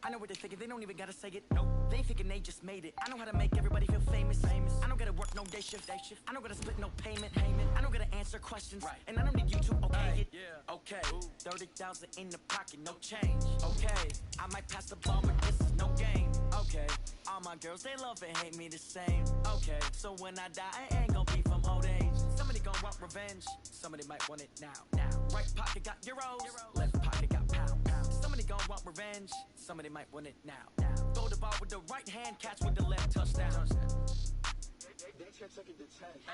I know what they're thinking, they don't even gotta say it. Nope. They thinking they just made it. I know how to make everybody feel famous. I don't gotta work no day shift. I don't gotta split no payment. I don't gotta answer questions. Right. And I don't need you to okay it. Yeah. Okay. 30,000 in the pocket, no change. Okay. I might pass the ball, but this is no game. Okay. All my girls, they love and hate me the same. Okay. So when I die, I ain't gonna be from old age. Somebody gon' want revenge. Somebody might want it now. Right pocket got euros. Left pocket got pound. Somebody gon' want revenge. Somebody might want it now. Throw the ball with the right hand, catch with the left, touchdown. That's your second to 10. Hey.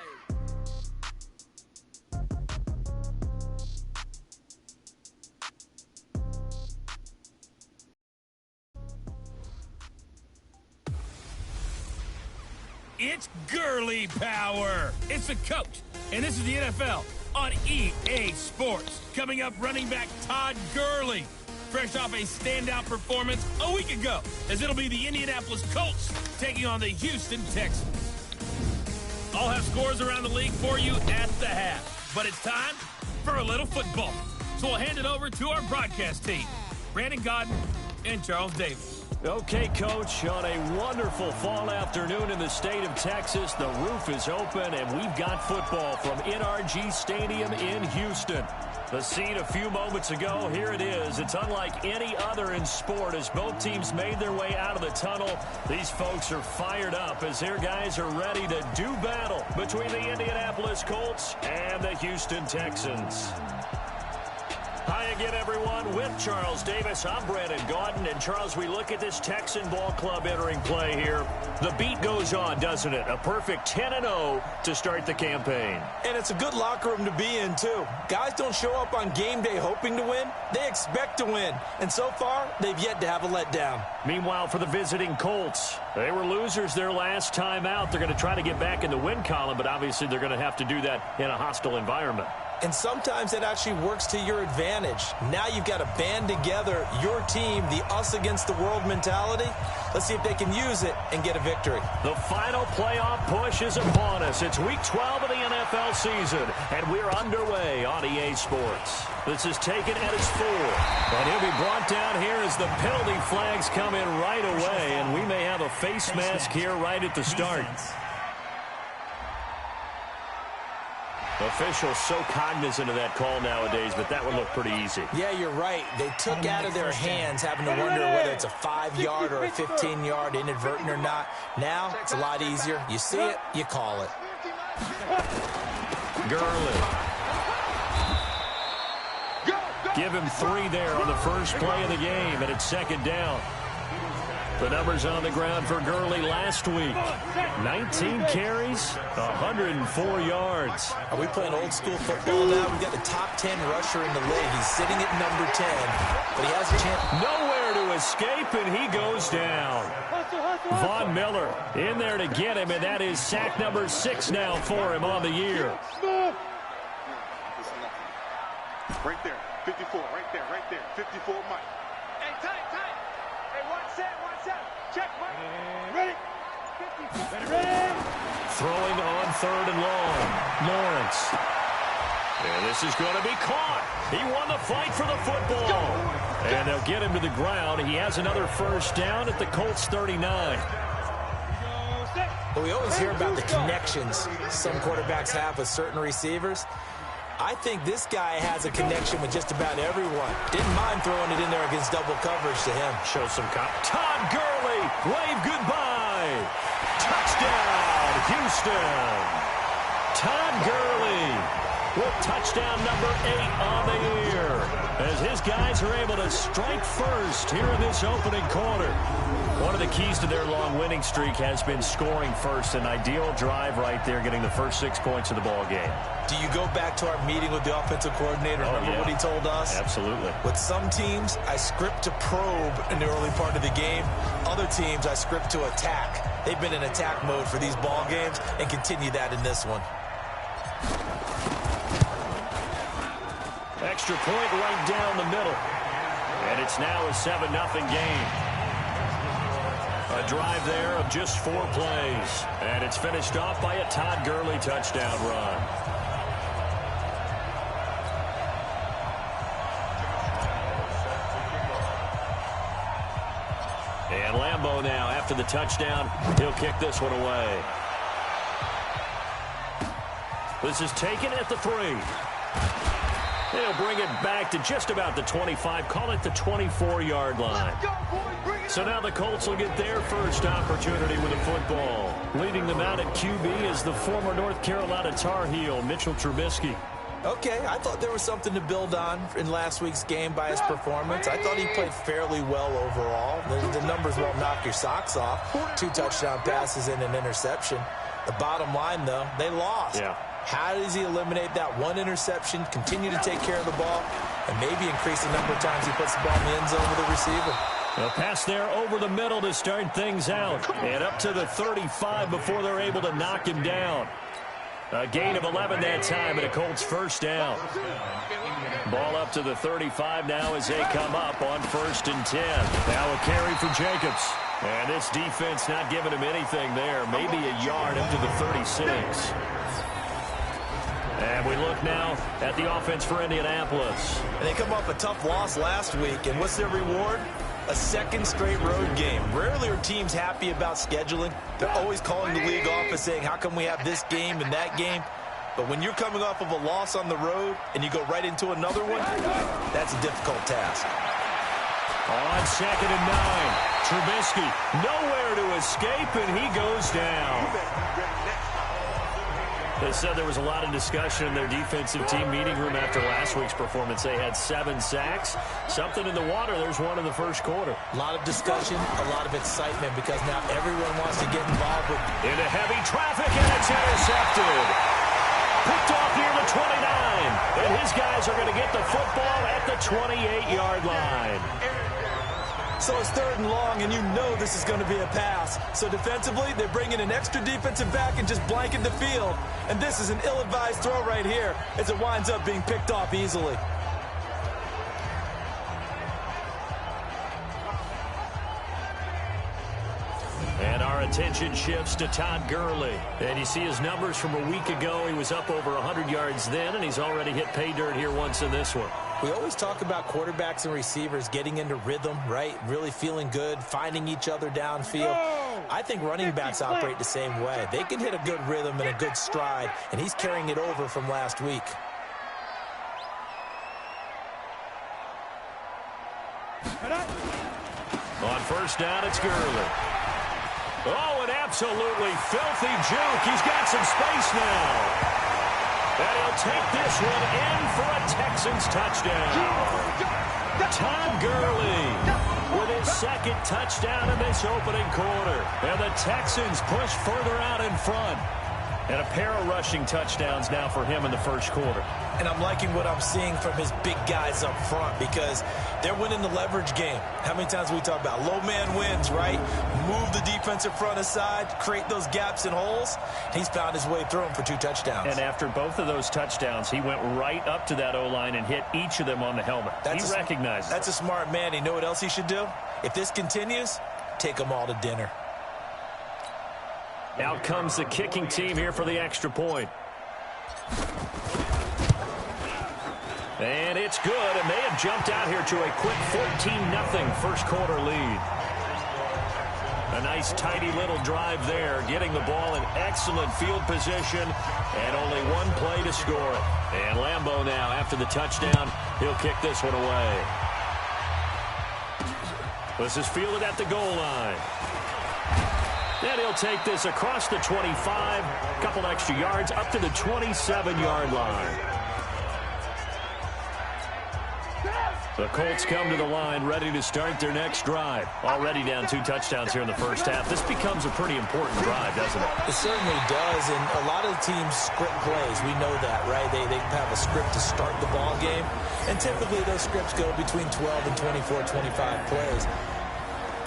It's girly power. It's the coach, and this is the NFL on EA Sports. Coming up, running back Todd Gurley, fresh off a standout performance a week ago, as it'll be the Indianapolis Colts taking on the Houston Texans. I'll have scores around the league for you at the half, but it's time for a little football. So we'll hand it over to our broadcast team, Brandon Godden and Charles Davis. Okay, Coach, on a wonderful fall afternoon in the state of Texas, the roof is open, and we've got football from NRG Stadium in Houston. The scene a few moments ago, here it is. It's unlike any other in sport as both teams made their way out of the tunnel. These folks are fired up as their guys are ready to do battle between the Indianapolis Colts and the Houston Texans. Hi again, everyone. With Charles Davis, I'm Brandon Gaudin. And, Charles, we look at this Texan ball club entering play here. The beat goes on, doesn't it? A perfect 10-0 to start the campaign. And it's a good locker room to be in, too. Guys don't show up on game day hoping to win. They expect to win. And so far, they've yet to have a letdown. Meanwhile, for the visiting Colts, they were losers their last time out. They're going to try to get back in the win column, but obviously they're going to have to do that in a hostile environment. And sometimes it actually works to your advantage. Now you've got to band together your team, the us against the world mentality. Let's see if they can use it and get a victory. The final playoff push is upon us. It's week 12 of the NFL season, and we're underway on EA Sports. This is taken at its 4. And he'll be brought down here as the penalty flags come in right away, and we may have a face mask here right at the start. Officials so cognizant of that call nowadays, but that would look pretty easy. Yeah, you're right. They took out of their hands having to wonder whether it's a 5-yard or a 15-yard, inadvertent or not. Now, it's a lot easier. You see it, you call it. Gurley. Give him 3 there on the first play of the game, and it's second down. The numbers on the ground for Gurley last week. 19 carries, 104 yards. Are we playing old school football now? We've got the top 10 rusher in the league. He's sitting at number 10, but he has a chance. Nowhere to escape, and he goes down. Von Miller in there to get him, and that is sack number 6 now for him on the year. Right there, 54, right there, 54, Mike. Hey, tight. Hey, one set. Check, Mike. Ready? 54. Ready? Throwing on 3rd and long. Lawrence. And this is going to be caught. He won the fight for the football. And they'll get him to the ground. He has another first down at the Colts 39. Well, we always hear about the connections some quarterbacks have with certain receivers. I think this guy has a connection with just about everyone. Didn't mind throwing it in there against double coverage to him. Show some Todd Gurley, wave goodbye. Touchdown, Houston. Todd Gurley with touchdown number 8 on the year, as his guys are able to strike first here in this opening quarter. One of the keys to their long winning streak has been scoring first. An ideal drive right there, getting the first 6 points of the ball game. Do you go back to our meeting with the offensive coordinator? Remember what he told us? Absolutely. With some teams, I script to probe in the early part of the game. Other teams, I script to attack. They've been in attack mode for these ball games and continue that in this one. Extra point right down the middle. And it's now a 7-0 game. A drive there of just 4 plays. And it's finished off by a Todd Gurley touchdown run. And Lambeau now, after the touchdown, he'll kick this one away. This is taken at the 3. They'll bring it back to just about the 25, call it the 24-yard line. So now the Colts will get their first opportunity with the football. Leading them out at QB is the former North Carolina Tar Heel, Mitchell Trubisky. Okay, I thought there was something to build on in last week's game by his performance. I thought he played fairly well overall. The numbers won't knock your socks off. 2 touchdown passes and an interception. The bottom line, though, they lost. Yeah. How does he eliminate that one interception, continue to take care of the ball, and maybe increase the number of times he puts the ball in the end zone with the receiver? A pass there over the middle to start things out. And up to the 35 before they're able to knock him down. A gain of 11 that time, and a Colts first down. Ball up to the 35 now as they come up on 1st and 10. Now a carry for Jacobs. And this defense not giving him anything there. Maybe a yard up to the 36. And we look now at the offense for Indianapolis. And they come off a tough loss last week, and what's their reward? A 2nd straight road game. Rarely are teams happy about scheduling. They're always calling the league office saying, how come we have this game and that game? But when you're coming off of a loss on the road and you go right into another one, that's a difficult task. On 2nd and 9, Trubisky nowhere to escape, and he goes down. They said there was a lot of discussion in their defensive team meeting room after last week's performance. They had 7 sacks. Something in the water. There's one in the first quarter. A lot of discussion, a lot of excitement, because now everyone wants to get involved with. Into heavy traffic, and it's intercepted. Picked off near the 29. And his guys are going to get the football at the 28-yard line. So it's 3rd and long, and you know this is going to be a pass. So defensively, they're bringing an extra defensive back and just blanket the field. And this is an ill-advised throw right here as it winds up being picked off easily. And our attention shifts to Todd Gurley. And you see his numbers from a week ago. He was up over 100 yards then, and he's already hit pay dirt here once in this one. We always talk about quarterbacks and receivers getting into rhythm, right? Really feeling good, finding each other downfield. I think running backs operate the same way. They can hit a good rhythm and a good stride, and he's carrying it over from last week. On 1st down, it's Gurley. Oh, an absolutely filthy juke. He's got some space now. And he'll take this one in for a Texans touchdown. Todd Gurley with his 2nd touchdown in this opening quarter. And the Texans push further out in front. And a pair of rushing touchdowns now for him in the first quarter. And I'm liking what I'm seeing from his big guys up front because they're winning the leverage game. How many times we talk about low man wins, right? Move the defensive front aside, create those gaps and holes. He's found his way through them for 2 touchdowns. And after both of those touchdowns, he went right up to that O-line and hit each of them on the helmet. He recognized it. That's a smart man. You know what else he should do? If this continues, take them all to dinner. Out comes the kicking team here for the extra point. And it's good, and they have jumped out here to a quick 14-0 first quarter lead. A nice, tidy little drive there, getting the ball in excellent field position, and only one play to score it. And Lambeau now, after the touchdown, he'll kick this one away. This is fielded at the goal line. And he'll take this across the 25, a couple extra yards, up to the 27-yard line. The Colts come to the line ready to start their next drive. Already down 2 touchdowns here in the first half. This becomes a pretty important drive, doesn't it? It certainly does, and a lot of teams script plays. We know that, right? They have a script to start the ball game, and typically those scripts go between 12 and 24, 25 plays.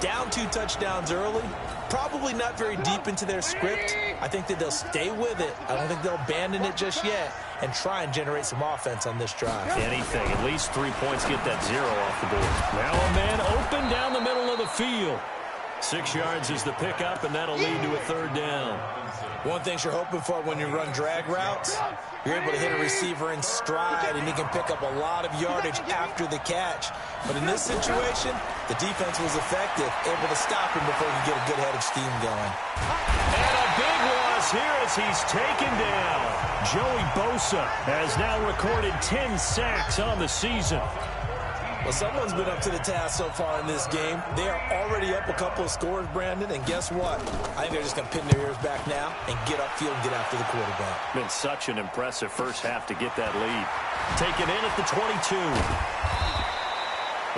Down 2 touchdowns early, probably not very deep into their script. I think that they'll stay with it. I don't think they'll abandon it just yet and try and generate some offense on this drive. Anything, at least 3 points, get that 0 off the board. Now a man open down the middle of the field. 6 yards is the pickup, and that'll lead to a 3rd down. One thing you're hoping for when you run drag routes, you're able to hit a receiver in stride, and he can pick up a lot of yardage after the catch. But in this situation, the defense was effective, able to stop him before he could get a good head of steam going. And a big loss here as he's taken down. Joey Bosa has now recorded 10 sacks on the season. Well, someone's been up to the task so far in this game. They are already up a couple of scores, Brandon, and guess what? I think they're just going to pin their ears back now and get upfield and get after the quarterback. Been such an impressive first half to get that lead. Taken in at the 22.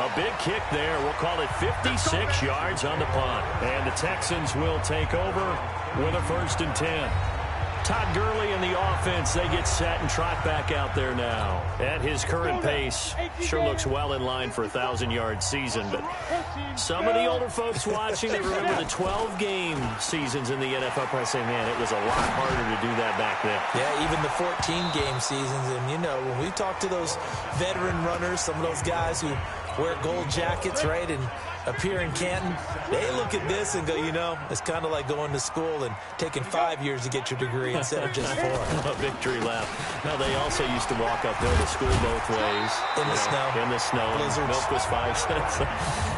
A big kick there. We'll call it 56 yards on the punt. And the Texans will take over with a 1st and 10. Todd Gurley and the offense, they get set and trot back out there now. At his current pace, sure looks well in line for a 1,000-yard season. But some of the older folks watching, they remember the 12-game seasons in the NFL. Probably say, man, it was a lot harder to do that back then. Yeah, even the 14-game seasons. And, you know, when we talk to those veteran runners, some of those guys who wear gold jackets, right, and appear in Canton, they look at this and go, you know, it's kind of like going to school and taking 5 years to get your degree instead of just 4. A victory lap. Now, they also used to walk uphill to school both ways. In the snow. In the snow. Blizzards. Milk was 5 cents.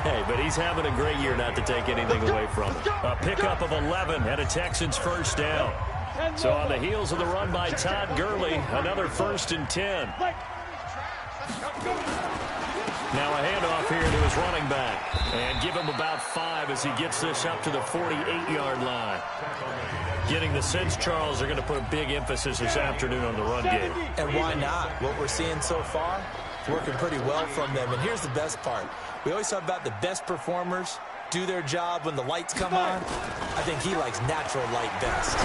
Hey, but he's having a great year not to take anything away from him. A pickup of 11 and a Texans 1st down. So on the heels of the run by Todd Gurley, another 1st and 10. Now a handoff here to his running back. And give him about 5 as he gets this up to the 48-yard line. Getting the sense, Charles, are going to put a big emphasis this afternoon on the run game. And why not? What we're seeing so far is working pretty well from them. And here's the best part. We always talk about the best performers do their job when the lights come on. I think he likes natural light best.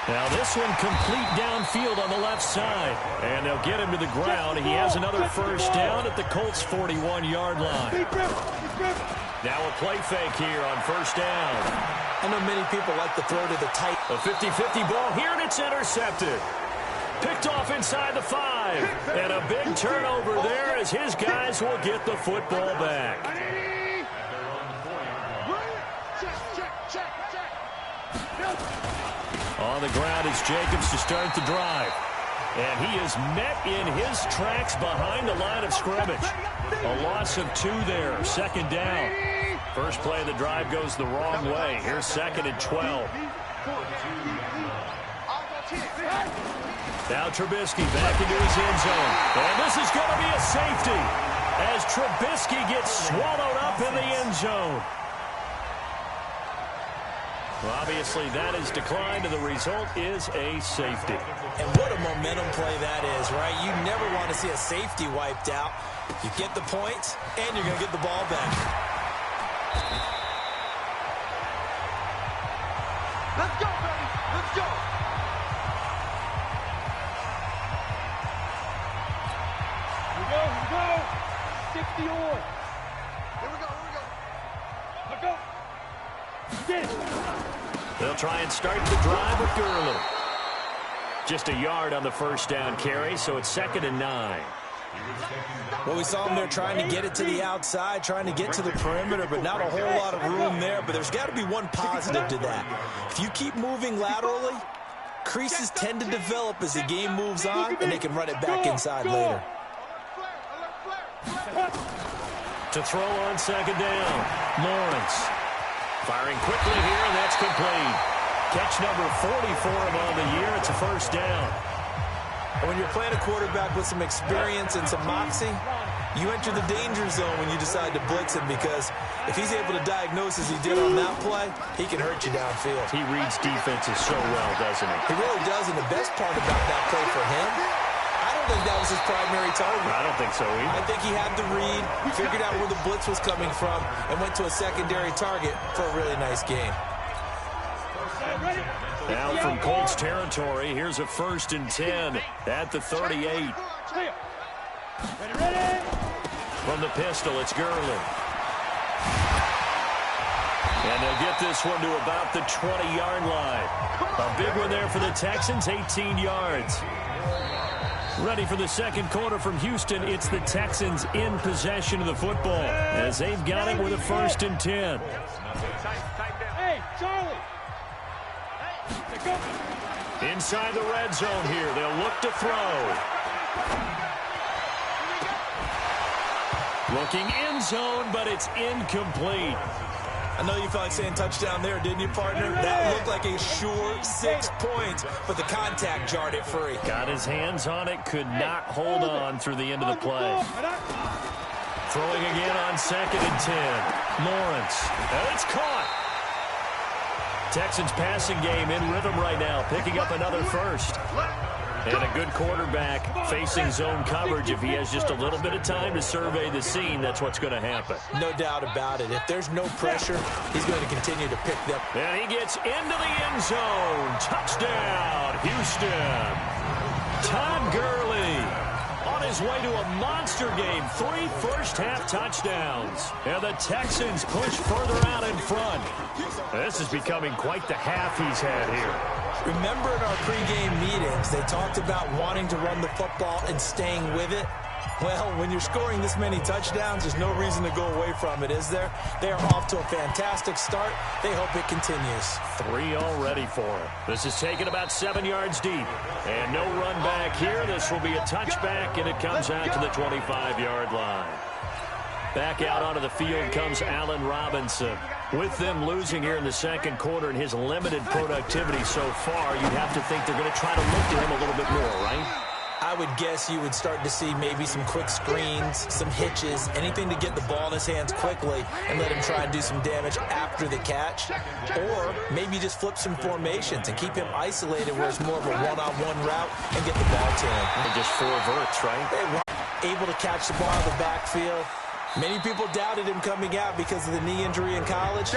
Now this one complete downfield on the left side. And they'll get him to the ground. He has another 1st down at the Colts' 41-yard line. Now a play fake here on 1st down. I know many people like to throw to the tight. A 50-50 ball here, and it's intercepted. Picked off inside the 5. And a big turnover there as his guys will get the football back. On the ground is Jacobs to start the drive. And he is met in his tracks behind the line of scrimmage. A loss of 2 there, 2nd down. First play of the drive goes the wrong way. Here's 2nd and 12. Now Trubisky back into his end zone. And this is going to be a safety as Trubisky gets swallowed up in the end zone. Well, obviously, that is declined, and the result is a safety. And what a momentum play that is, right? You never want to see a safety wiped out. You get the points, and you're going to get the ball back. Let's go, baby. Let's go. Here we go. Here we go. 60 on. Here we go. Here we go. Let's go. Get it. They'll try and start the drive with Gurley. Just a yard on the 1st down carry, so it's 2nd and 9. Well, we saw them there trying to get it to the outside, trying to get to the perimeter, but not a whole lot of room there. But there's got to be one positive to that. If you keep moving laterally, creases tend to develop as the game moves on, and they can run it back inside later. To throw on 2nd down, Lawrence. Firing quickly here, and that's complete. Catch number 40 for him on the year. It's a 1st down. And when you're playing a quarterback with some experience and some moxie, you enter the danger zone when you decide to blitz him, because if he's able to diagnose as he did on that play, he can hurt you downfield. He reads defenses so well, doesn't he? He really does, and the best part about that play for him, I don't think that was his primary target. I don't think so either. I think he had the read, figured out where the blitz was coming from, and went to a secondary target for a really nice game. Now from Colts territory, here's a 1st and 10 at the 38. From the pistol, it's Gurley. And they'll get this one to about the 20-yard line. A big one there for the Texans, 18 yards. Ready for the second quarter from Houston. It's the Texans in possession of the football as they've got it with a 1st and 10. Hey, Charlie. Inside the red zone here. They'll look to throw. Looking end zone, but it's incomplete. I know you felt like saying touchdown there, didn't you, partner? That looked like a sure 6 points, but the contact jarred it free. Got his hands on it, could not hold on through the end of the play. Throwing again on 2nd and 10. Lawrence. And it's caught. Texans passing game in rhythm right now, picking up another first. And a good quarterback facing zone coverage. If he has just a little bit of time to survey the scene, that's what's going to happen. No doubt about it. If there's no pressure, he's going to continue to pick them. And he gets into the end zone. Touchdown, Houston. Todd Gurley on his way to a monster game. 3 first-half touchdowns. And the Texans push further out in front. This is becoming quite the half he's had here. Remember in our pregame meetings, they talked about wanting to run the football and staying with it? Well, when you're scoring this many touchdowns, there's no reason to go away from it, is there? They are off to a fantastic start. They hope it continues. 3 already for him. This is taken about 7 yards deep. And no run back here. This will be a touchback, and it comes out to the 25-yard line. Back out onto the field comes Allen Robinson. With them losing here in the second quarter and his limited productivity so far, you'd have to think they're going to try to look to him a little bit more, right? I would guess you would start to see maybe some quick screens, some hitches, anything to get the ball in his hands quickly and let him try and do some damage after the catch. Or maybe just flip some formations and keep him isolated where it's more of a one-on-one route and get the ball to him. And just 4 verts, right? Able to catch the ball in the backfield. Many people doubted him coming out because of the knee injury in college.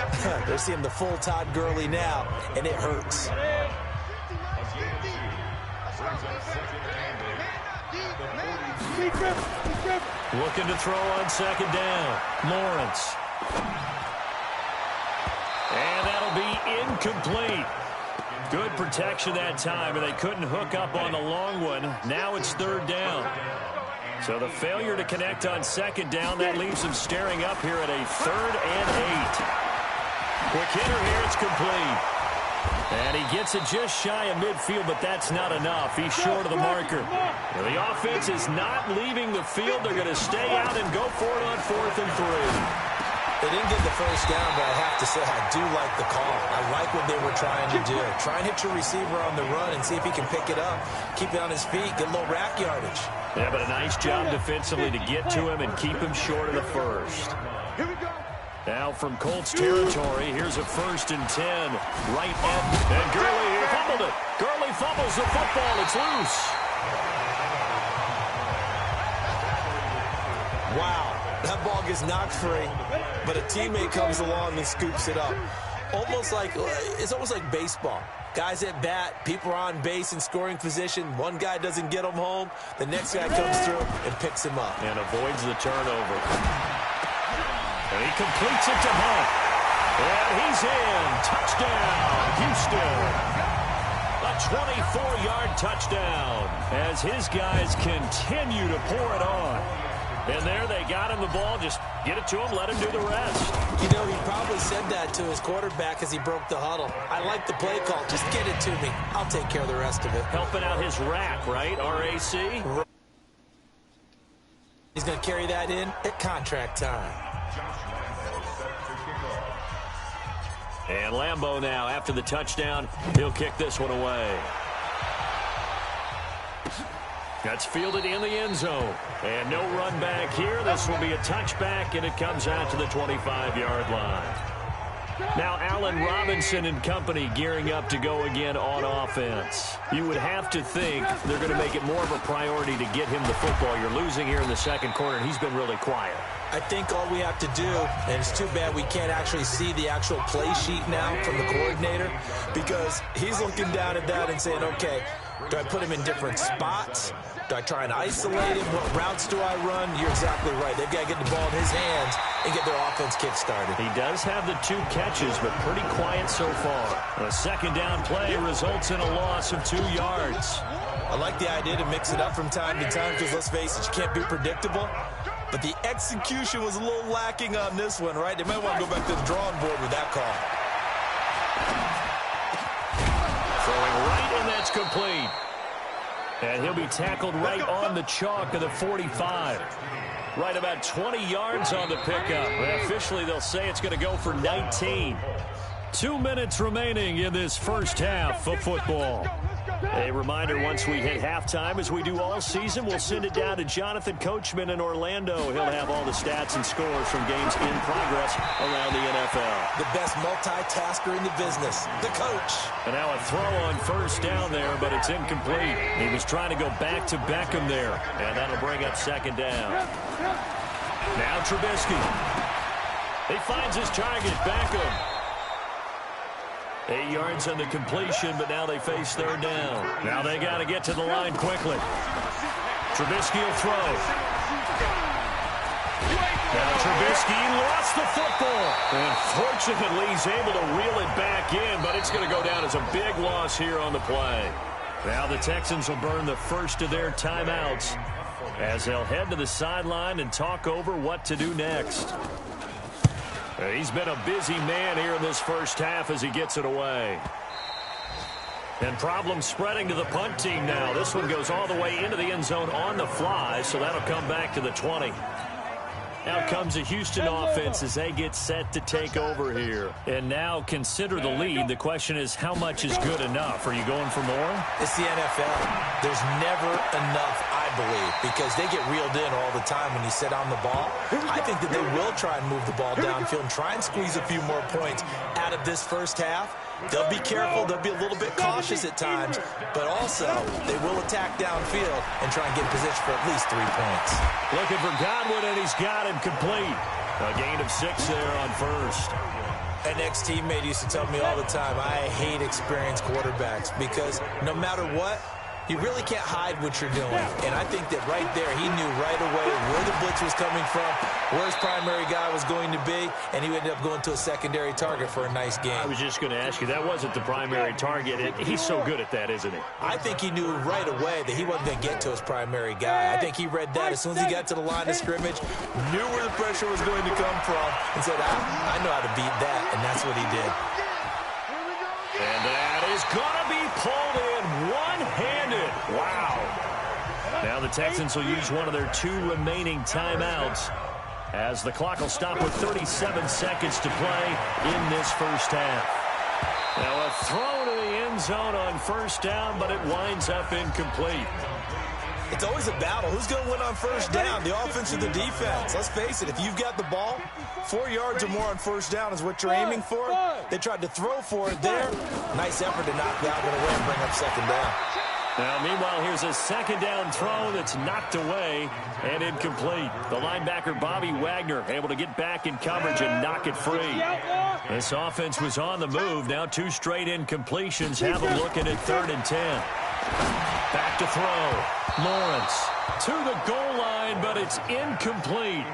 They're seeing the full Todd Gurley now, and it hurts. Looking to throw on 2nd down. Lawrence. And that'll be incomplete. Good protection that time, and they couldn't hook up on the long one. Now it's 3rd down. So the failure to connect on 2nd down, that leaves them staring up here at a 3rd and 8. Quick hitter here, it's complete. And he gets it just shy of midfield, but that's not enough. He's short of the marker. Well, the offense is not leaving the field. They're going to stay out and go for it on 4th and 3. They didn't get the first down, but I have to say I do like the call. I like what they were trying to do. Try and hit your receiver on the run and see if he can pick it up, keep it on his feet, get a little rack yardage. Yeah, but a nice job defensively to get to him and keep him short of the first. Now from Colts territory, here's a 1st and 10. Right at, and Gurley fumbled it. Gurley fumbles the football. It's loose. Wow, that ball gets knocked free, but a teammate comes along and scoops it up. It's almost like baseball. Guys at bat, people are on base in scoring position. One guy doesn't get him home. The next guy comes through and picks him up. And avoids the turnover. And he completes it to Hunt. And he's in. Touchdown, Houston. A 24-yard touchdown as his guys continue to pour it on. And there they got him the ball. Just get it to him, let him do the rest. You know, he probably said that to his quarterback as he broke the huddle. I like the play call. Just get it to me. I'll take care of the rest of it. Helping out his rack, right? RAC? He's going to carry that in at contract time. And Lambeau now, after the touchdown, he'll kick this one away. That's fielded in the end zone. And no run back here. This will be a touchback, and it comes out to the 25-yard line. Now Allen Robinson and company gearing up to go again on offense. You would have to think they're going to make it more of a priority to get him the football. You're losing here in the second quarter, and he's been really quiet. I think all we have to do, and it's too bad we can't actually see the actual play sheet now from the coordinator, because he's looking down at that and saying, okay, do I put him in different spots? Do I try and isolate him? What routes do I run? You're exactly right. They've got to get the ball in his hands and get their offense kick-started. He does have the 2 catches, but pretty quiet so far. A second down play results in a loss of 2 yards. I like the idea to mix it up from time to time because, let's face it, you can't be predictable. But the execution was a little lacking on this one, right? They might want to go back to the drawing board with that call. Throwing right, and that's complete. And he'll be tackled right on the chalk of the 45. Right about 20 yards on the pickup. Well, officially, they'll say it's going to go for 19. 2 minutes remaining in this first half of football. A reminder, once we hit halftime, as we do all season, we'll send it down to Jonathan Coachman in Orlando. He'll have all the stats and scores from games in progress around the NFL. The best multitasker in the business, the coach. And now a throw on first down there, but it's incomplete. He was trying to go back to Beckham there, and that'll bring up second down. Now Trubisky. He finds his target, Beckham. 8 yards on the completion, but now they face third down. Now they got to get to the line quickly. Trubisky will throw. Now Trubisky lost the football. And fortunately, he's able to reel it back in, but it's going to go down as a big loss here on the play. Now the Texans will burn the first of their timeouts as they'll head to the sideline and talk over what to do next. He's been a busy man here in this first half as he gets it away. And problems spreading to the punt team now. This one goes all the way into the end zone on the fly, so that'll come back to the 20. Out comes the Houston offense as they get set to take over here. And now consider the lead. The question is, how much is good enough? Are you going for more? It's the NFL. There's never enough, I believe, because they get reeled in all the time when you sit on the ball. I think that they will try and move the ball downfield and try and squeeze a few more points out of this first half. They'll be careful. They'll be a little bit cautious at times, but also they will attack downfield and try and get in position for at least 3 points. Looking for Godwin, and he's got him complete. A gain of 6 there on first. An ex-teammate used to tell me all the time, I hate experienced quarterbacks because no matter what, you really can't hide what you're doing. And I think that right there, he knew right away where the blitz was coming from, where his primary guy was going to be, and he ended up going to a secondary target for a nice game. I was just going to ask you, that wasn't the primary target. He's so good at that, isn't he? I think he knew right away that he wasn't going to get to his primary guy. I think he read that as soon as he got to the line of scrimmage, knew where the pressure was going to come from, and said, I know how to beat that, and that's what he did. And that is going to be pulled in one-handed. Wow. Now the Texans will use one of their 2 remaining timeouts as the clock will stop with 37 seconds to play in this first half. Now a throw to the end zone on first down, but it winds up incomplete. It's always a battle. Who's going to win on first down, the offense or the defense? Let's face it, if you've got the ball, 4 yards or more on first down is what you're aiming for. They tried to throw for it there. Nice effort to knock that one away and bring up second down. Now, meanwhile, here's a second down throw that's knocked away and incomplete. The linebacker, Bobby Wagner, able to get back in coverage and knock it free. This offense was on the move. Now 2 straight incompletions have them looking at 3rd and 10. Back to throw. Lawrence to the goal line, but it's incomplete.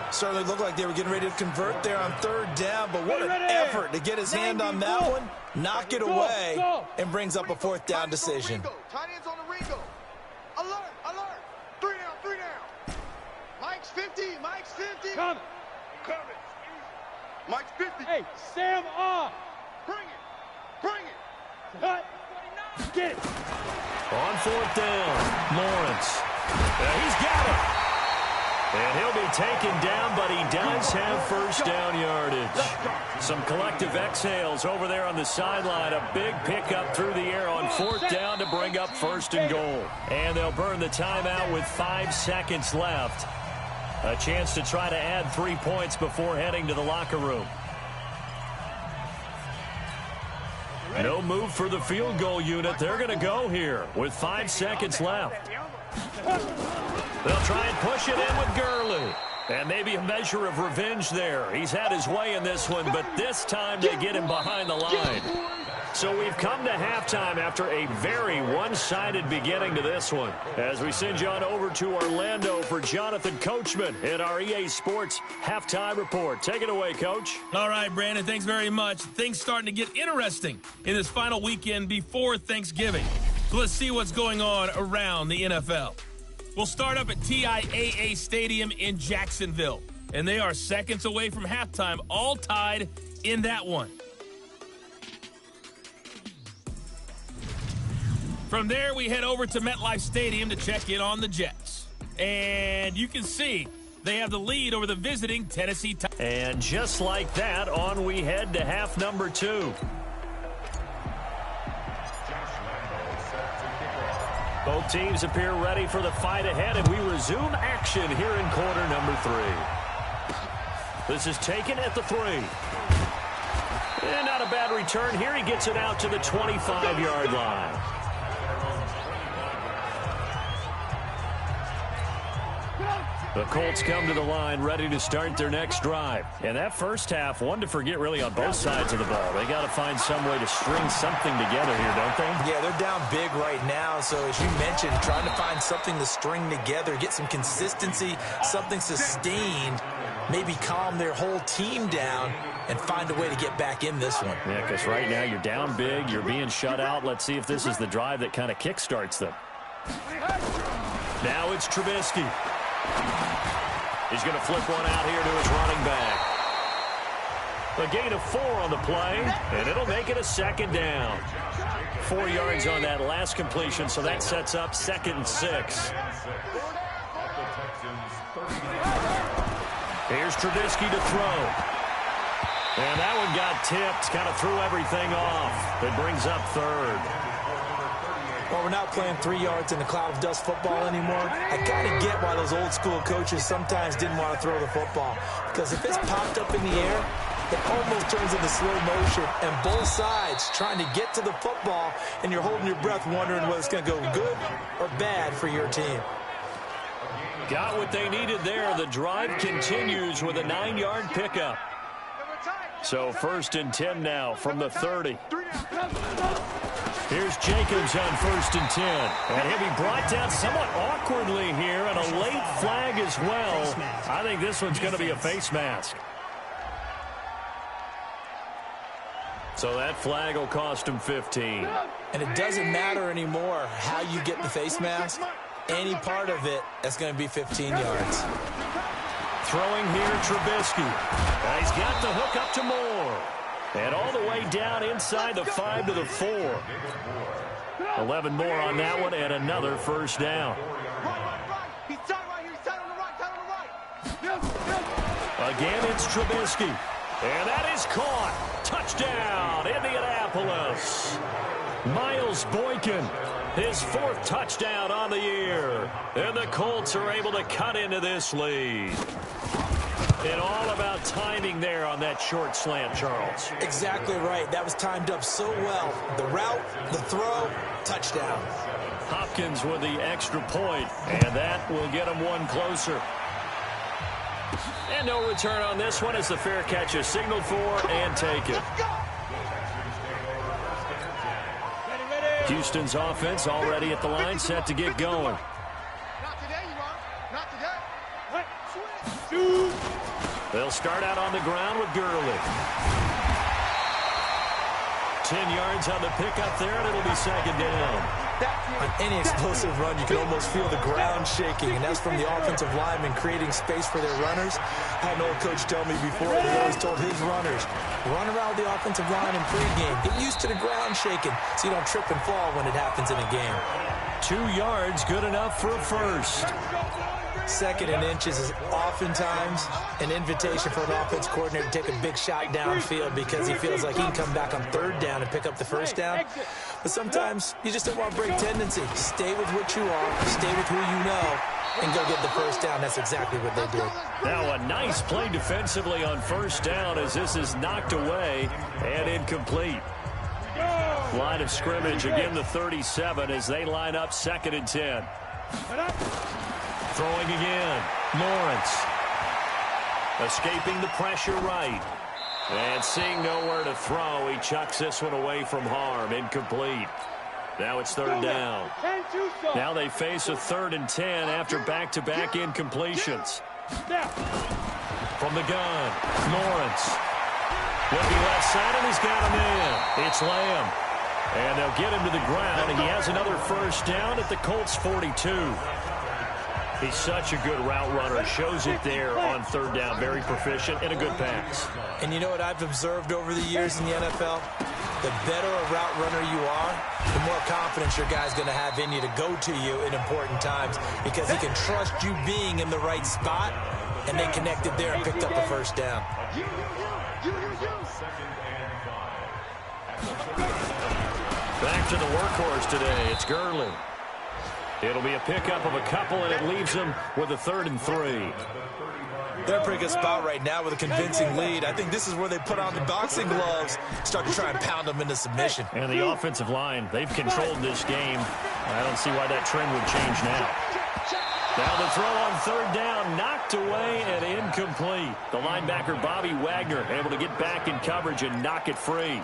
Certainly looked like they were getting ready to convert there on 3rd down, but what an effort to get his hand on that one, knock it away, and brings up a 4th down decision. Tight ends on the Ringo. Alert, alert. 3 down, 3 down. Mike's 50, Mike's 50. Coming. Mike's 50. Hey, Sam off. Bring it, bring it. Cut. Get it. On 4th down, Lawrence. He's got it. And he'll be taken down, but he does have first down yardage. Some collective exhales over there on the sideline. A big pickup through the air on 4th down to bring up 1st and goal. And they'll burn the timeout with 5 seconds left. A chance to try to add 3 points before heading to the locker room. No move for the field goal unit. They're going to go here with 5 seconds left. They'll try and push it in with Gurley. And maybe a measure of revenge there. He's had his way in this one, but this time they get him behind the line. So we've come to halftime after a very one-sided beginning to this one. As we send you on over to Orlando for Jonathan Coachman in our EA Sports Halftime Report. Take it away, Coach. All right, Brandon, thanks very much. Things starting to get interesting in this final weekend before Thanksgiving. So let's see what's going on around the NFL. We'll start up at TIAA Stadium in Jacksonville. And they are seconds away from halftime, all tied in that one. From there, we head over to MetLife Stadium to check in on the Jets. And you can see they have the lead over the visiting Tennessee Titans. And just like that, on we head to half number 2. Both teams appear ready for the fight ahead, and we resume action here in quarter number 3. This is taken at the 3. And not a bad return here. He gets it out to the 25-yard line. The Colts come to the line ready to start their next drive. And that first half, one to forget really on both sides of the ball. They got to find some way to string something together here, don't they? Yeah, they're down big right now. So as you mentioned, trying to find something to string together, get some consistency, something sustained, maybe calm their whole team down and find a way to get back in this one. Yeah, because right now you're down big, you're being shut out. Let's see if this is the drive that kind of kickstarts them. Now it's Trubisky. He's going to flip one out here to his running back. A gain of 4 on the play, and it'll make it a second down. 4 yards on that last completion, so that sets up 2nd and 6. Here's Trubisky to throw. And that one got tipped, kind of threw everything off. It brings up 3rd. Well, we're not playing 3 yards in a cloud of dust football anymore. I got to get why those old school coaches sometimes didn't want to throw the football. Because if it's popped up in the air, it almost turns into slow motion. And both sides trying to get to the football, and you're holding your breath wondering whether it's going to go good or bad for your team. Got what they needed there. The drive continues with a 9-yard pickup. So 1st and 10 now from the 30. Here's Jacobs on 1st and 10. And he'll be brought down somewhat awkwardly here, and a late flag as well. I think this one's going to be a face mask. So that flag will cost him 15. And it doesn't matter anymore how you get the face mask. Any part of it, that's going to be 15 yards. Throwing here, Trubisky. He's got the hook up to Moore. And all the way down inside the 5 to the 4. 11 more on that one, and another first down. Again, it's Trubisky. And that is caught. Touchdown, Indianapolis. Miles Boykin, his 4th touchdown on the year. And the Colts are able to cut into this lead. And all about timing there on that short slant, Charles. Exactly right. That was timed up so well. The route, the throw, touchdown. Hopkins with the extra point, and that will get him one closer. And no return on this one as the fair catch is signaled for and taken. Houston's offense already at the line, set to get going. They'll start out on the ground with Gurley. 10 yards on the pickup there, and it'll be 2nd down. On any explosive run, you can almost feel the ground shaking, and that's from the offensive linemen creating space for their runners. I had an old coach tell me before, he always told his runners, run around the offensive line in pregame. Get used to the ground shaking so you don't trip and fall when it happens in a game. 2 yards, good enough for a first. 2nd and inches is oftentimes an invitation for an offense coordinator to take a big shot downfield because he feels like he can come back on 3rd down and pick up the first down. But sometimes you just don't want to break tendency. Stay with what you are, stay with who you know, and go get the first down. That's exactly what they did. Now a nice play defensively on 1st down as this is knocked away and incomplete. Line of scrimmage, again the 37 as they line up 2nd and 10. Throwing again, Lawrence. Escaping the pressure right. And seeing nowhere to throw, he chucks this one away from harm. Incomplete. Now it's third down. Now they face a 3rd and 10 after back-to-back incompletions. From the gun, Lawrence. Looking left side, and he's got him in. It's Lamb. And they'll get him to the ground, and he has another first down at the Colts 42. He's such a good route runner. Shows it there on third down. Very proficient and a good pass. And you know what I've observed over the years in the NFL? The better a route runner you are, the more confidence your guy's going to have in you to go to you in important times because he can trust you being in the right spot, and they connected there and picked up the first down. Back to the workhorse today. It's Gurley. It'll be a pickup of a couple, and it leaves them with a 3rd and 3. They're in a pretty good spot right now with a convincing lead. I think this is where they put on the boxing gloves, start to try and pound them into submission. And the offensive line, they've controlled this game. I don't see why that trend would change now. Now the throw on third down, knocked away and incomplete. The linebacker, Bobby Wagner, able to get back in coverage and knock it free.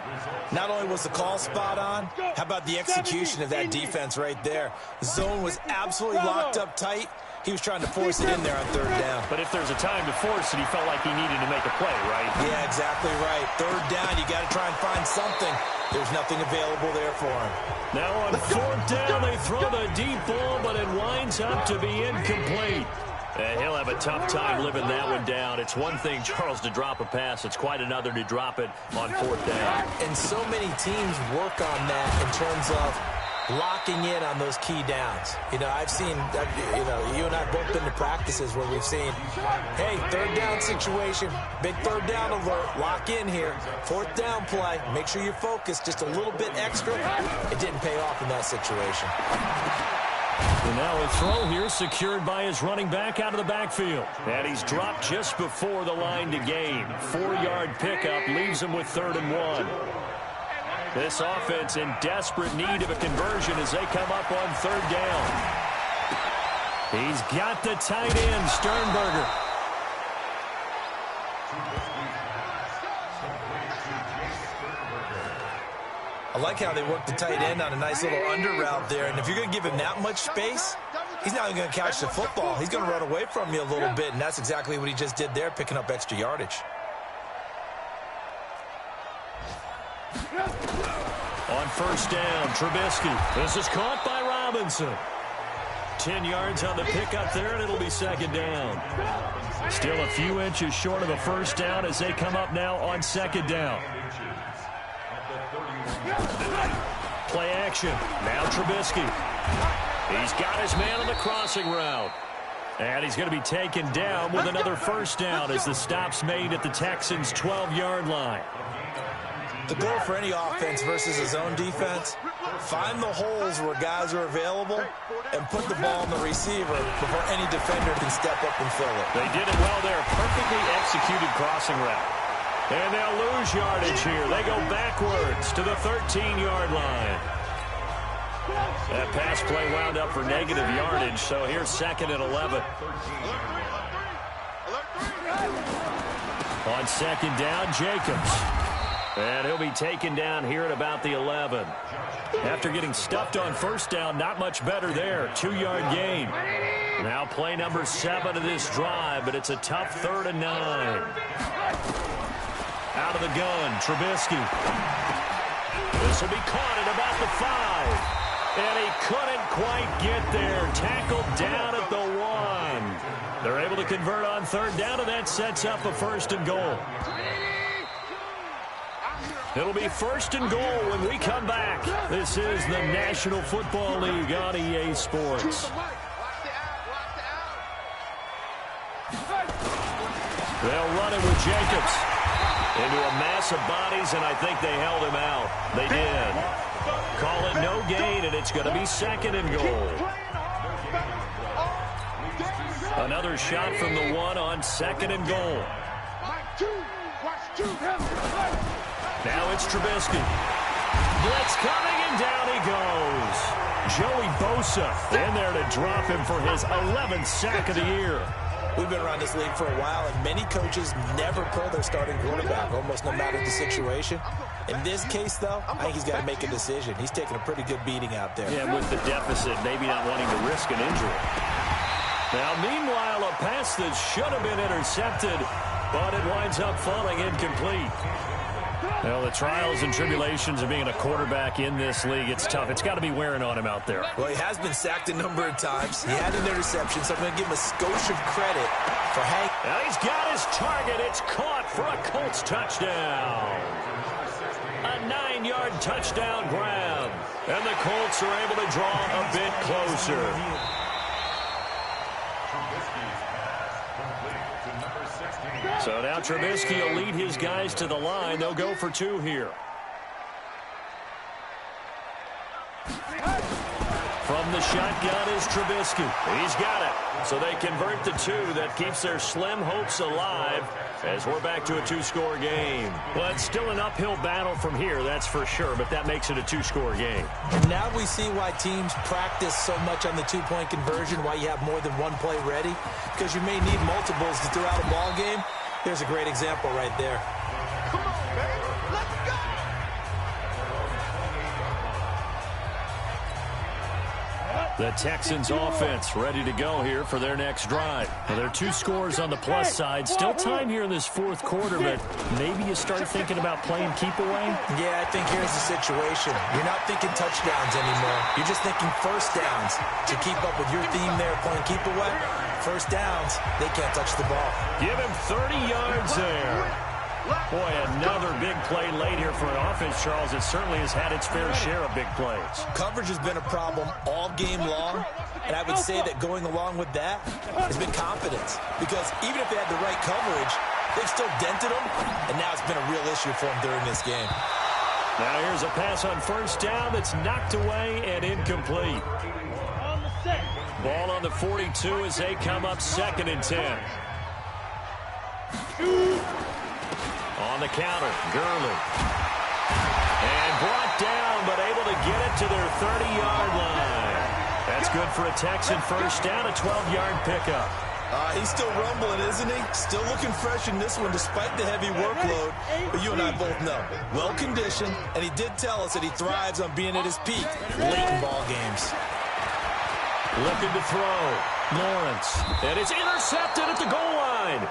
Not only was the call spot on, how about the execution of that defense right there? The zone was absolutely locked up tight. He was trying to force it in there on third down. But if there's a time to force it, he felt like he needed to make a play, right? Yeah, exactly right. Third down, you got to try and find something. There's nothing available there for him. Now on fourth down, they throw the deep ball, but it winds up to be incomplete. And he'll have a tough time living that one down. It's one thing, Charles, to drop a pass. It's quite another to drop it on fourth down. And so many teams work on that in terms of locking in on those key downs. You know, I've seen, you and I have both been to practices where we've seen, hey, third down situation, big third down alert, lock in here, fourth down play, make sure you're focused just a little bit extra. It didn't pay off in that situation. And now a throw here secured by his running back out of the backfield. And he's dropped just before the line to gain. 4-yard pickup leaves him with 3rd and 1. This offense in desperate need of a conversion as they come up on third down. He's got the tight end, Sternberger. I like how they work the tight end on a nice little under route there. And if you're going to give him that much space, he's not even going to catch the football. He's going to run away from you a little bit, and that's exactly what he just did there, picking up extra yardage. On first down, Trubisky. This is caught by Robinson. 10 yards on the pickup there, and it'll be second down. Still a few inches short of a first down as they come up now on second down. Play action. Now Trubisky. He's got his man on the crossing route. And he's going to be taken down with another first down as the stop's made at the Texans' 12-yard line. The goal for any offense versus a zone defense, find the holes where guys are available and put the ball in the receiver before any defender can step up and fill it. They did it well there. Perfectly executed crossing route. And they'll lose yardage here. They go backwards to the 13-yard line. That pass play wound up for negative yardage, so here's 2nd and 11. On second down, Jacobs. And he'll be taken down here at about the 11. After getting stuffed on first down, not much better there. 2-yard gain. Now play number 7 of this drive, but it's a tough 3rd and 9. Out of the gun, Trubisky. This will be caught at about the 5. And he couldn't quite get there. Tackled down at the 1. They're able to convert on third down, and that sets up a 1st and goal. It'll be 1st and goal when we come back. This is the National Football League on EA Sports. They'll run it with Jacobs into a mass of bodies, and I think they held him out. They did. Call it no gain, and it's going to be 2nd and goal. Another shot from the 1 on 2nd and goal. Now it's Trubisky. Blitz coming, and down he goes. Joey Bosa in there to drop him for his 11th sack of the year. We've been around this league for a while, and many coaches never pull their starting quarterback, almost no matter the situation. In this case, though, I think he's got to make a decision. He's taking a pretty good beating out there. Yeah, with the deficit, maybe not wanting to risk an injury. Now, meanwhile, a pass that should have been intercepted, but it winds up falling incomplete. Well, the trials and tribulations of being a quarterback in this league, it's tough. It's got to be wearing on him out there. Well, he has been sacked a number of times. He had an interception, so I'm going to give him a skosh of credit for hanging. Now he's got his target. It's caught for a Colts touchdown. A 9-yard touchdown grab. And the Colts are able to draw a bit closer. So now Trubisky will lead his guys to the line. They'll go for 2 here. From the shotgun is Trubisky. He's got it. So they convert the 2. That keeps their slim hopes alive as we're back to a 2-score game. Well, it's still an uphill battle from here, that's for sure, but that makes it a 2-score game. And now we see why teams practice so much on the 2-point conversion, why you have more than one play ready, because you may need multiples to throw out a ball game. Here's a great example right there. Come on, man. Let's go. The Texans offense ready to go here for their next drive. Well, there are 2 scores on the plus side. Still time here in this 4th quarter, but maybe you start thinking about playing keep away? Yeah, I think here's the situation. You're not thinking touchdowns anymore. You're just thinking first downs. To keep up with your theme there, playing keep away, first downs, they can't touch the ball. Give him 30 yards there. Boy, another big play late here for an offense, Charles. It certainly has had its fair share of big plays. Coverage has been a problem all game long, and I would say that going along with that has been confidence. Because even if they had the right coverage, they've still dented them, and now it's been a real issue for them during this game. Now here's a pass on first down that's knocked away and incomplete. Ball on the 42 as they come up 2nd and 10. On the counter, Gurley. And brought down, but able to get it to their 30-yard line. That's good for a Texan first down, a 12-yard pickup. He's still rumbling, isn't he? Still looking fresh in this one despite the heavy workload. But you and I both know, well-conditioned, and he did tell us that he thrives on being at his peak late in ball games. Looking to throw. Lawrence. And it's intercepted at the goal line.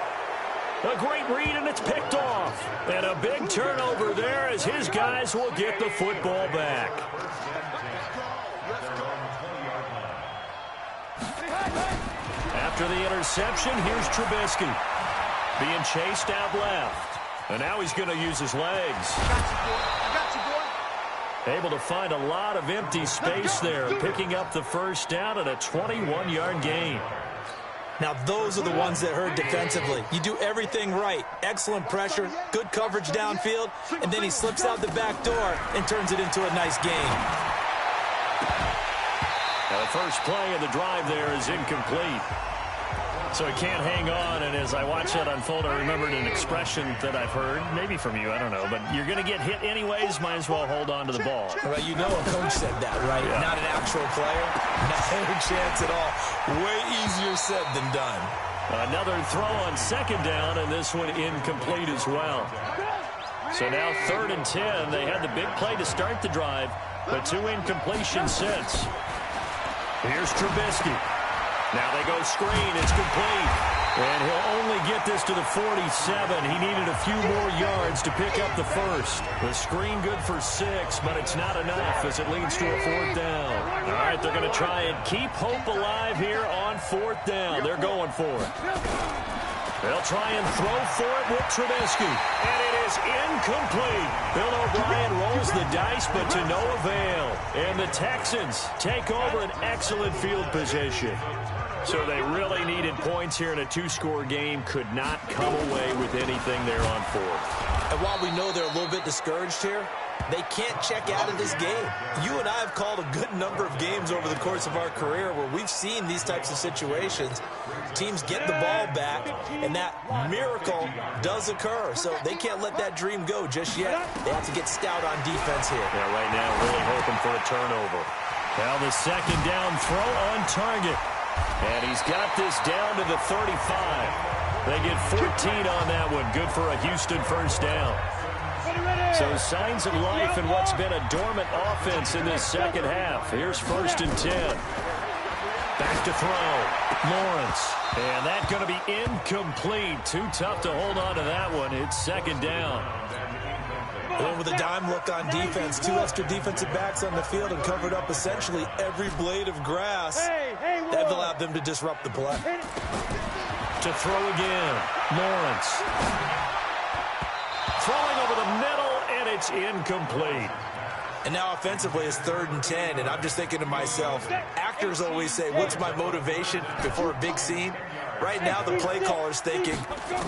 A great read, and it's picked off. And a big turnover there as his guys will get the football back. After the interception, here's Trubisky. Being chased out left. And now he's going to use his legs. Able to find a lot of empty space there, picking up the first down at a 21-yard gain. Now, those are the ones that hurt defensively. You do everything right. Excellent pressure, good coverage downfield, and then he slips out the back door and turns it into a nice gain. Now, the first play of the drive there is incomplete. So he can't hang on, and as I watch that unfold, I remembered an expression that I've heard, maybe from you, I don't know, but you're going to get hit anyways, might as well hold on to the ball. Well, you know a coach said that, right? Yeah. Not an actual player. Not a chance at all. Way easier said than done. Another throw on 2nd down, and this one incomplete as well. So now 3rd and 10. They had the big play to start the drive, but 2 incompletions since. Here's Trubisky. Now they go screen. It's complete. And he'll only get this to the 47. He needed a few more yards to pick up the first. The screen good for 6, but it's not enough as it leads to a 4th down. All right, they're going to try and keep hope alive here on 4th down. They're going for it. They'll try and throw for it with Trubisky. And it is incomplete. Bill O'Brien rolls the dice, but to no avail. And the Texans take over an excellent field position. So they really needed points here in a 2-score game. Could not come away with anything there on 4th. And while we know they're a little bit discouraged here, they can't check out of this game. You and I have called a good number of games over the course of our career where we've seen these types of situations. Teams get the ball back, and that miracle does occur. So they can't let that dream go just yet. They have to get stout on defense here. Yeah, right now really hoping for a turnover. Now the 2nd down throw on target. And he's got this down to the 35. They get 14 on that one. Good for a Houston first down. So signs of life in what's been a dormant offense in this second half. Here's 1st and 10. Back to throw. Lawrence. And that's going to be incomplete. Too tough to hold on to that one. It's 2nd down. Well, with a dime look on defense, 2 extra defensive backs on the field and covered up essentially every blade of grass. That allowed them to disrupt the play. To throw again. Lawrence. Throwing over the middle, and it's incomplete. And now offensively it's 3rd and 10, and I'm just thinking to myself, actors always say, what's my motivation before a big scene? Right now the play caller's thinking,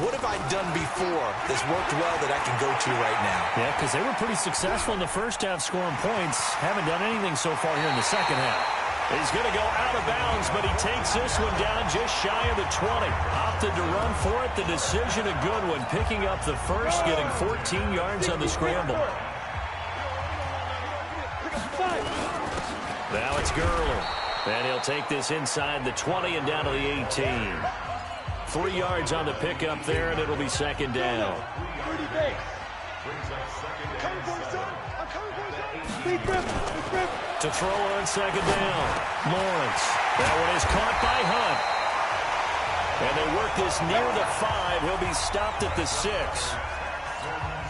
what have I done before that's worked well that I can go to right now? Yeah, because they were pretty successful in the first half scoring points. Haven't done anything so far here in the second half. He's going to go out of bounds, but he takes this one down just shy of the 20. Opted to run for it. The decision a good one. Picking up the first, getting 14 yards on the scramble. Now it's Gurley. And he'll take this inside the 20 and down to the 18. 3 yards on the pickup there, and it'll be 2nd down. To throw on 2nd down. Lawrence. That one is caught by Hunt. And they work this near the 5. He'll be stopped at the 6.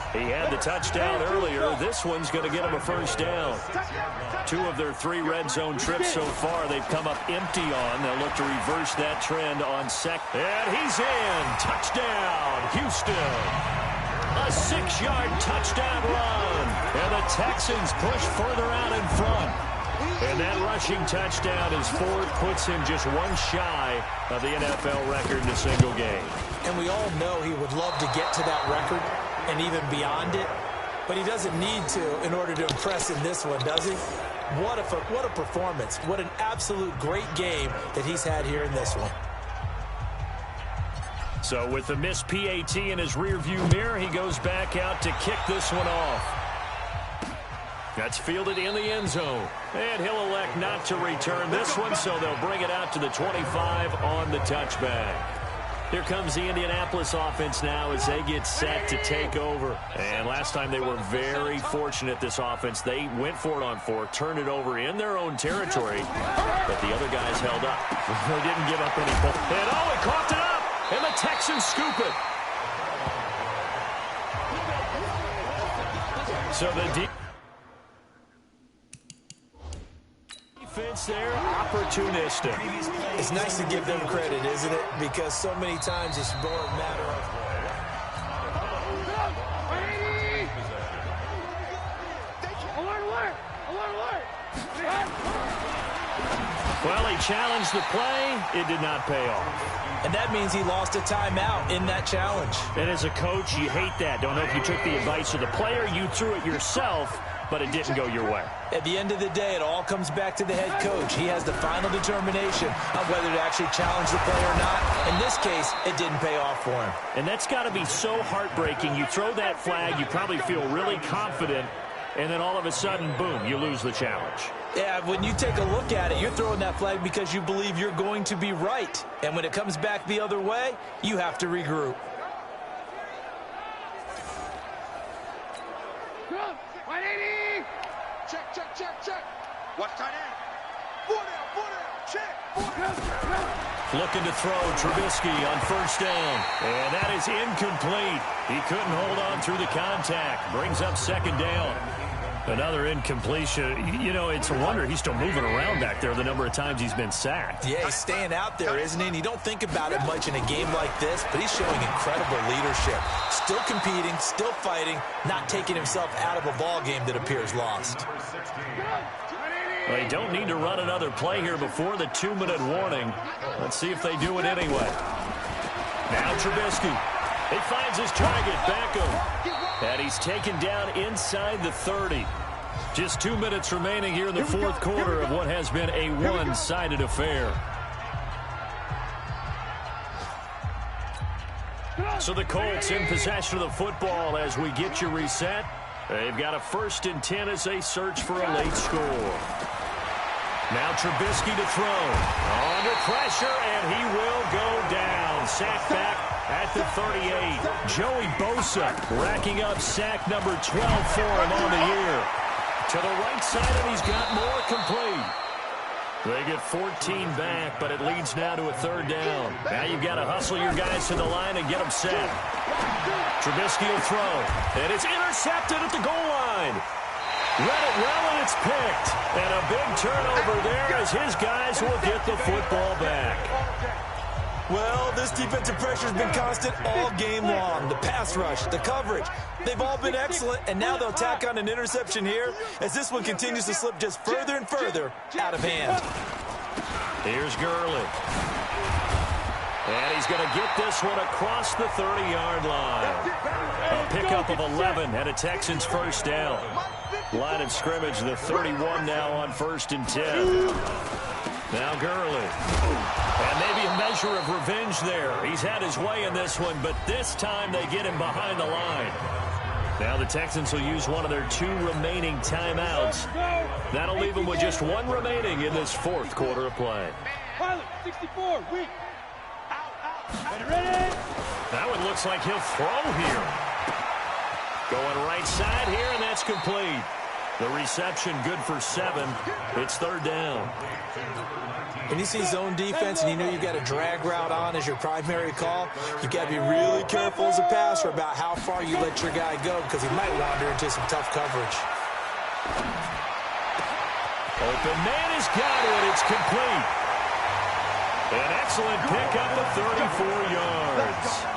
He had the touchdown earlier. This one's going to get him a first down. 2 of their 3 red zone trips so far they've come up empty on. They'll look to reverse that trend on second. And he's in. Touchdown, Houston. A 6-yard touchdown run. And the Texans push further out in front. And that rushing touchdown is 4th, puts him just 1 shy of the NFL record in a single game. And we all know he would love to get to that record and even beyond it, but he doesn't need to in order to impress in this one, does he? What a performance. What an absolute great game that he's had here in this one. So with the missed PAT in his rearview mirror, he goes back out to kick this one off. That's fielded in the end zone. And he'll elect not to return this one, so they'll bring it out to the 25 on the touchback. Here comes the Indianapolis offense now as they get set to take over. And last time they were very fortunate, this offense. They went for it on 4, turned it over in their own territory, but the other guys held up. They didn't give up any points. And oh, he coughed it up, and the Texans scoop it. So the defense there, opportunistic. It's nice to give them credit, isn't it? Because so many times it's more a matter of... Well, he challenged the play. It did not pay off. And that means he lost a timeout in that challenge. And as a coach, you hate that. Don't know if you took the advice of the player, you threw it yourself, but it didn't go your way. At the end of the day, it all comes back to the head coach. He has the final determination of whether to actually challenge the play or not. In this case, it didn't pay off for him. And that's got to be so heartbreaking. You throw that flag, you probably feel really confident, and then all of a sudden, boom, you lose the challenge. Yeah, when you take a look at it, you're throwing that flag because you believe you're going to be right. And when it comes back the other way, you have to regroup. Check. Watch tight end. 4 down, check. Looking to throw, Trubisky on first down. And that is incomplete. He couldn't hold on through the contact. Brings up 2nd down. Another incompletion. You know, it's a wonder he's still moving around back there the number of times he's been sacked. Yeah, he's staying out there, isn't he? And you don't think about it much in a game like this, but he's showing incredible leadership. Still competing, still fighting, not taking himself out of a ball game that appears lost. They don't need to run another play here before the 2-minute warning. Let's see if they do it anyway. Now Trubisky. He finds his target, Beckham. And he's taken down inside the 30. Just 2 minutes remaining here in the 4th quarter of what has been a one-sided affair. So the Colts in possession of the football as we get you reset. They've got a 1st and 10 as they search for a late score. Now Trubisky to throw. Under pressure, and he will go down. Sack back at the 38. Joey Bosa racking up sack number 12 for him on the year. To the right side, and he's got more complete. They get 14 back, but it leads now to a third down. Now you've got to hustle your guys to the line and get them set. Trubisky will throw, and it's intercepted at the goal line. Read it well, and it's picked. And a big turnover there as his guys will get the football back. Well, this defensive pressure has been constant all game long. The pass rush, the coverage, they've all been excellent, and now they'll tack on an interception here as this one continues to slip just further and further out of hand. Here's Gurley. And he's going to get this one across the 30-yard line. A pickup of 11 and a Texans first down. Line of scrimmage, the 31 now on 1st and 10. Now Gurley. And maybe a measure of revenge there. He's had his way in this one, but this time they get him behind the line. Now the Texans will use one of their 2 remaining timeouts. That'll leave them with just 1 remaining in this 4th quarter of play. Pilot, 64, weak. Ready? That one looks like he'll throw here. Going right side here, and that's complete. The reception good for 7. It's 3rd down. When you see zone defense and you know you've got a drag route on as your primary call, you've got to be really careful as a passer about how far you let your guy go because he might wander into some tough coverage. Open man has got it. It's complete. An excellent pickup of 34 yards.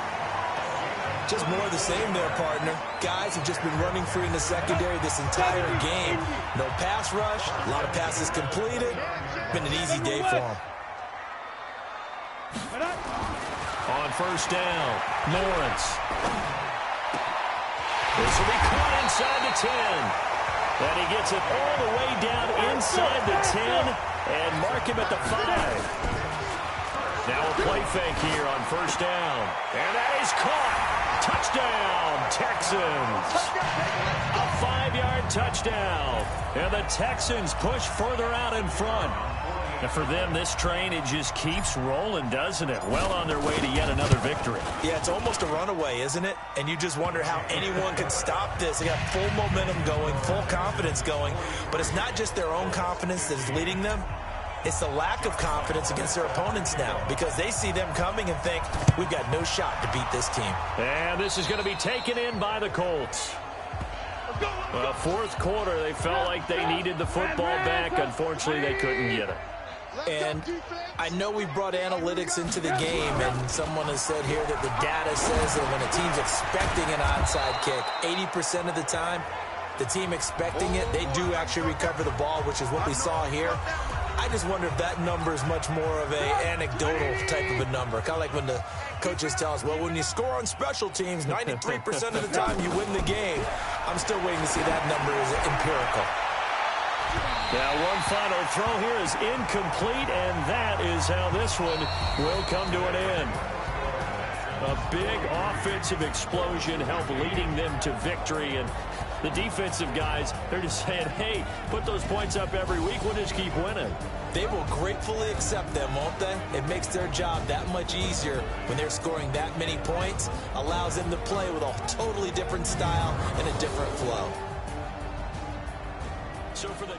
Just more of the same there, partner. Guys have just been running free in the secondary this entire game. No pass rush, a lot of passes completed. Been an easy day for them. On 1st down, Lawrence. This will be caught inside the 10. And he gets it all the way down inside the 10 and mark him at the 5. Now a play fake here on 1st down. And that is caught. Touchdown, Texans. A 5-yard touchdown. And the Texans push further out in front. And for them, this train, it just keeps rolling, doesn't it? Well on their way to yet another victory. Yeah, it's almost a runaway, isn't it? And you just wonder how anyone could stop this. They got full momentum going, full confidence going. But it's not just their own confidence that is leading them. It's the lack of confidence against their opponents now because they see them coming and think, we've got no shot to beat this team. And this is going to be taken in by the Colts. Well, 4th quarter, they felt like they needed the football back. Unfortunately, they couldn't get it. And I know we brought analytics into the game, and someone has said here that the data says that when a team's expecting an onside kick, 80% of the time, the team expecting it, they do actually recover the ball, which is what we saw here. I just wonder if that number is much more of a anecdotal type of a number. Kind of like when the coaches tell us, well, when you score on special teams, 93% of the time you win the game. I'm still waiting to see that number is empirical. Now one final throw here is incomplete, and that is how this one will come to an end. A big offensive explosion helped leading them to victory, and the defensive guys, they're just saying, hey, put those points up every week, we'll just keep winning. They will gratefully accept them, won't they? It makes their job that much easier when they're scoring that many points, allows them to play with a totally different style and a different flow. So for the